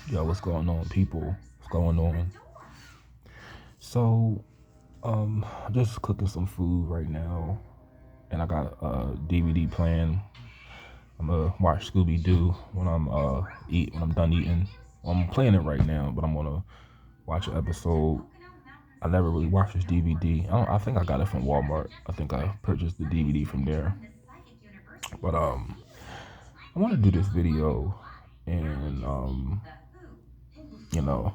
Yo, what's going on, people? What's going on? So, just cooking some food right now, and I got a DVD playing. I'm gonna watch Scooby Doo when I'm done eating. I'm playing it right now, but I'm gonna watch an episode. I never really watched this DVD. I think I got it from Walmart. I think I purchased the DVD from there. But I want to do this video, and you know,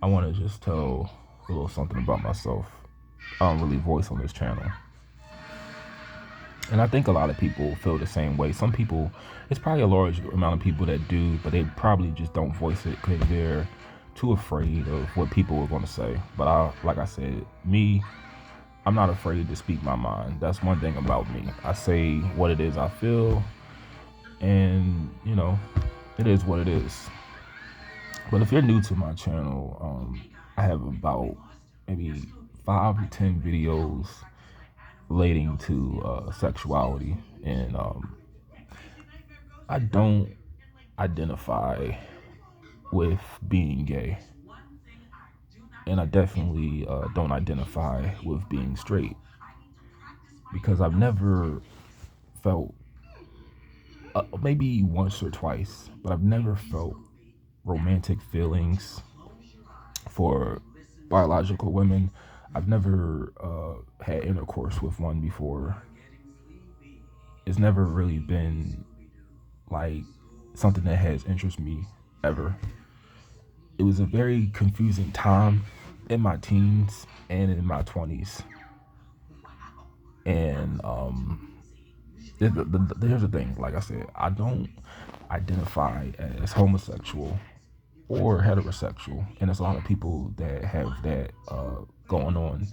I want to just tell a little something about myself. I don't really voice on this channel. And I think a lot of people feel the same way. Some people, it's probably a large amount of people that do, but they probably just don't voice it because they're too afraid of what people are going to say. But like I said, me, I'm not afraid to speak my mind. That's one thing about me. I say what it is I feel, and it is what it is. But if you're new to my channel, I have about maybe 5 to 10 videos relating to sexuality, and I don't identify with being gay, and I definitely don't identify with being straight because I've never felt, maybe once or twice, but I've never felt romantic feelings for biological women. I've never had intercourse with one before. It's never really been like something that has interested me ever. It was a very confusing time in my teens and in my 20s. And here's the thing, like I said, I don't identify as homosexual or heterosexual, and there's a lot of people that have that going on,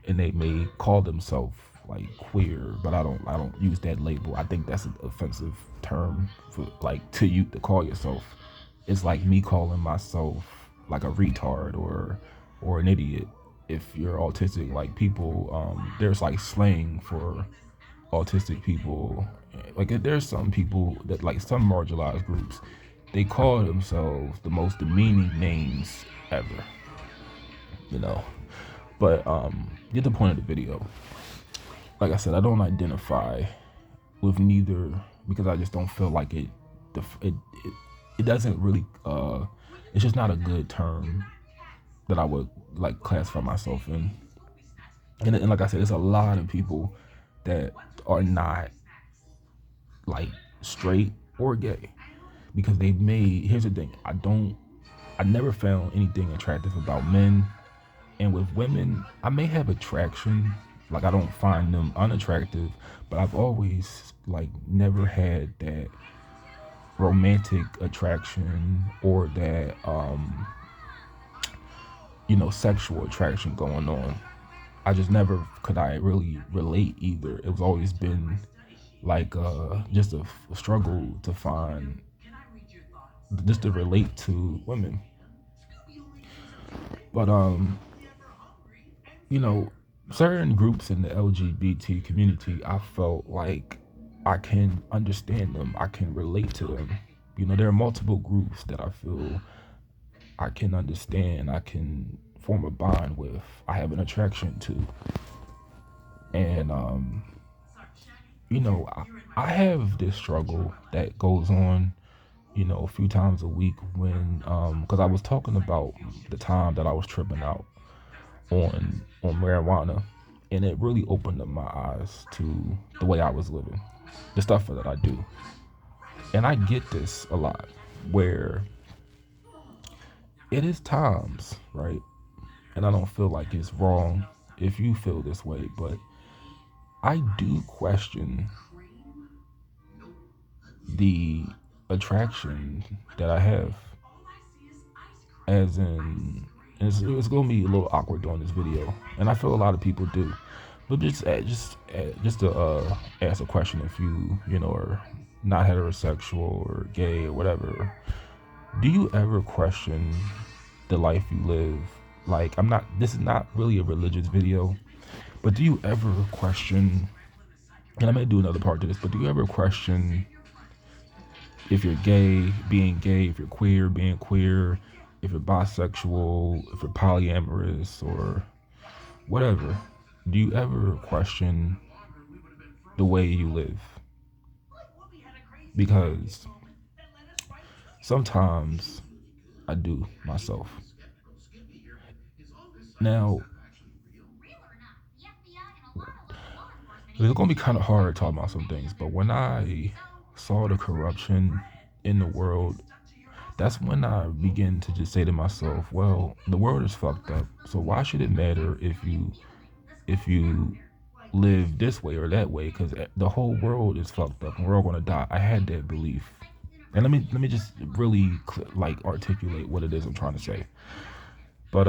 and they may call themselves like queer, but I don't use that label. I think that's an offensive term for like to you to call yourself. It's like me calling myself like a retard or an idiot. If you're autistic, like people, there's like slang for autistic people. Like there's some people that, like some marginalized groups, they call themselves the most demeaning names ever, you know. But get the point of the video. Like I said, I don't identify with neither because I just don't feel like it doesn't really it's just not a good term that I would like classify myself in. And like I said, there's a lot of people that are not like straight or gay because they made, here's the thing, I never found anything attractive about men. And with women, I may have attraction, like I don't find them unattractive, but I've always like never had that romantic attraction or that sexual attraction going on. I just never could I really relate either. It was always been like just a struggle to find, just to relate to women. But you know, certain groups in the LGBT community, I felt like I can understand them, I can relate to them. There are multiple groups that I feel I can understand, I can form a bond with, I have an attraction to. And I have this struggle that goes on, a few times a week when because I was talking about the time that I was tripping out on marijuana, and it really opened up my eyes to the way I was living, the stuff that I do. And I get this a lot where it is times, right? And I don't feel like it's wrong if you feel this way, but I do question the attraction that I have, as in, it's going to be a little awkward doing this video, and I feel a lot of people do. But just to ask a question, if you are not heterosexual or gay or whatever, do you ever question the life you live? Like, this is not really a religious video, but do you ever question, and I may do another part to this, but do you ever question If you're gay, being gay. If you're queer, being queer. If you're bisexual, if you're polyamorous, or whatever. Do you ever question the way you live? Because sometimes I do myself. Now, it's going to be kind of hard talking about some things, but when I saw the corruption in the world, that's when I begin to just say to myself, well, the world is fucked up. So why should it matter if you live this way or that way? Because the whole world is fucked up and we're all gonna die. I had that belief, and let me just really like articulate what it is I'm trying to say. But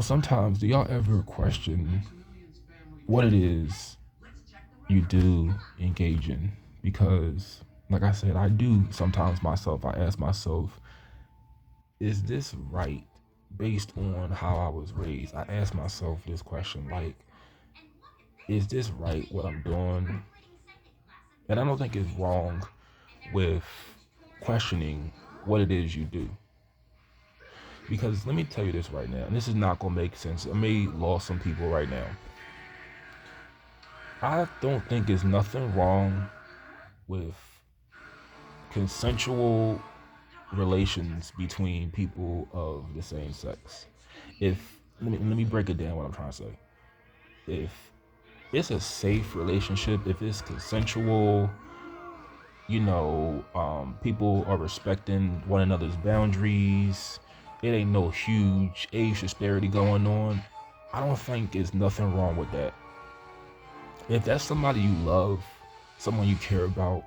sometimes do y'all ever question what it is you do engage in? Because, like I said, I do sometimes myself. I ask myself, is this right based on how I was raised? I ask myself this question, like, is this right what I'm doing? And I don't think it's wrong with questioning what it is you do. Because let me tell you this right now, and this is not gonna make sense. It may lost some people right now. I don't think there's nothing wrong with consensual relations between people of the same sex. If let me break it down what I'm trying to say. If it's a safe relationship, if it's consensual, people are respecting one another's boundaries, it ain't no huge age disparity going on, I don't think there's nothing wrong with that. If that's somebody you love, someone you care about,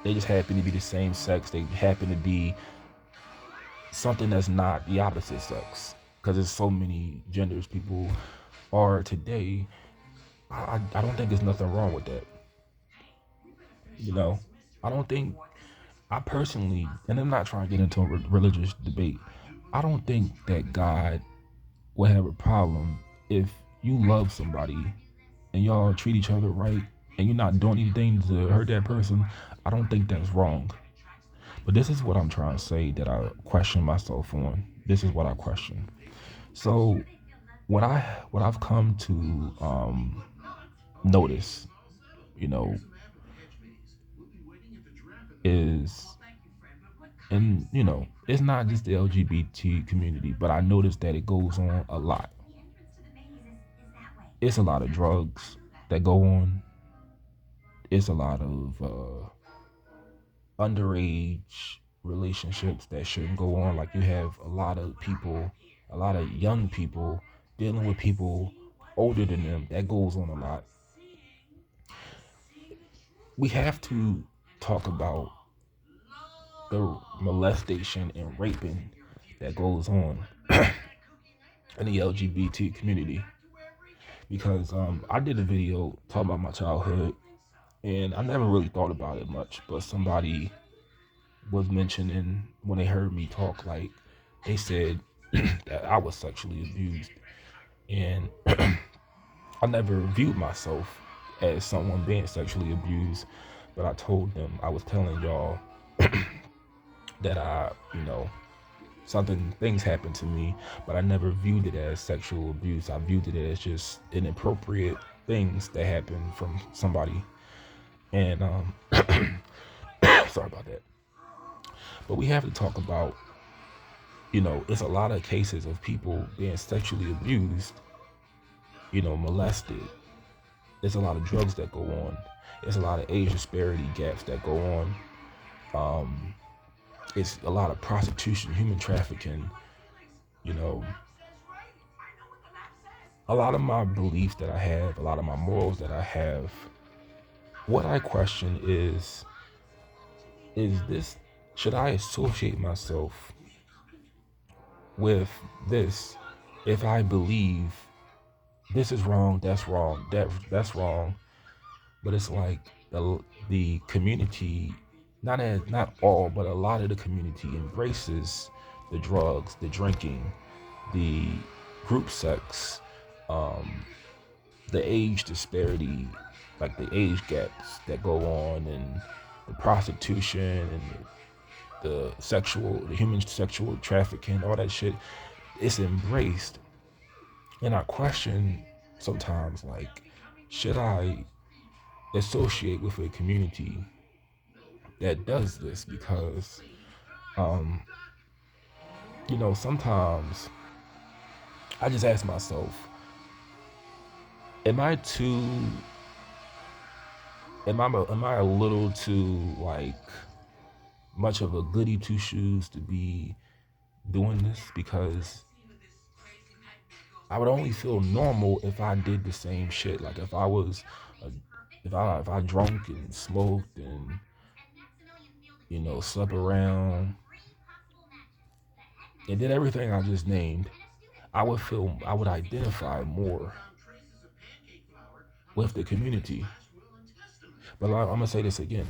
they just happen to be the same sex, they happen to be something that's not the opposite sex, because there's so many genders people are today. I don't think there's nothing wrong with that. You know, I don't think, I personally, and I'm not trying to get into a religious debate, I don't think that God would have a problem if you love somebody and y'all treat each other right and you're not doing anything to hurt that person. I don't think that's wrong. But this is what I'm trying to say that I question myself on. This is what I question. So what I've come to notice, you know, is, and it's not just the LGBT community, but I noticed that it goes on a lot. It's a lot of drugs that go on. It's a lot of underage relationships that shouldn't go on. Like, you have a lot of people, a lot of young people dealing with people older than them. That goes on a lot. We have to talk about the molestation and raping that goes on in the LGBT community, because I did a video talking about my childhood, and I never really thought about it much, but somebody was mentioning, when they heard me talk, like, they said that I was sexually abused, and I never viewed myself as someone being sexually abused, but I told them, I was telling y'all that things happened to me, but I never viewed it as sexual abuse. I viewed it as just inappropriate things that happened from somebody. And sorry about that. But we have to talk about, it's a lot of cases of people being sexually abused, molested. There's a lot of drugs that go on. There's a lot of age disparity gaps that go on. It's a lot of prostitution, human trafficking, you know. A lot of my beliefs that I have, a lot of my morals that I have, what I question is this, should I associate myself with this if I believe this is wrong, that's wrong, that's wrong? But it's like the community, not all, but a lot of the community embraces the drugs, the drinking, the group sex, the age disparity, like the age gaps that go on, and the prostitution, and the human sexual trafficking, all that shit, it's embraced. And I question sometimes, like, should I associate with a community that does this? Because, um, sometimes I just ask myself, am I too, am I a little too, like, much of a goody two shoes to be doing this? Because I would only feel normal if I did the same shit. Like if I was, a, if I drunk and smoked and slept around and did everything I just named, I would identify more with the community. But I'm gonna say this again.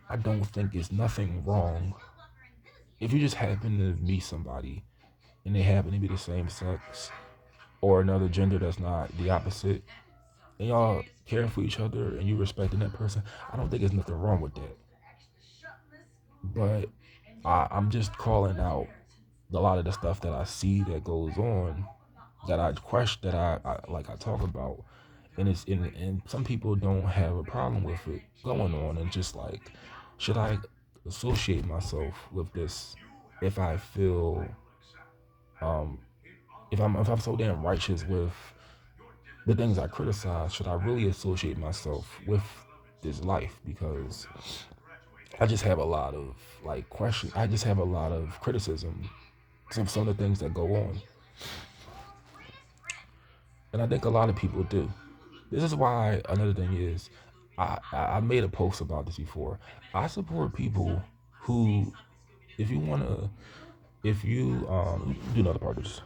I don't think it's nothing wrong if you just happen to meet somebody and they happen to be the same sex or another gender that's not the opposite, and y'all caring for each other and you respecting that person. I don't think there's nothing wrong with that. But I'm just calling out a lot of the stuff that I see that goes on, that I question, that I talk about, and some people don't have a problem with it going on, and just like, should I associate myself with this if I feel, um if I'm so damn righteous with the things I criticize, should I really associate myself with this life? Because I just have a lot of like questions. I just have a lot of criticism of some of the things that go on, and I think a lot of people do. This is why another thing is, I made a post about this before. I support people who, if you wanna, if you do another part of this.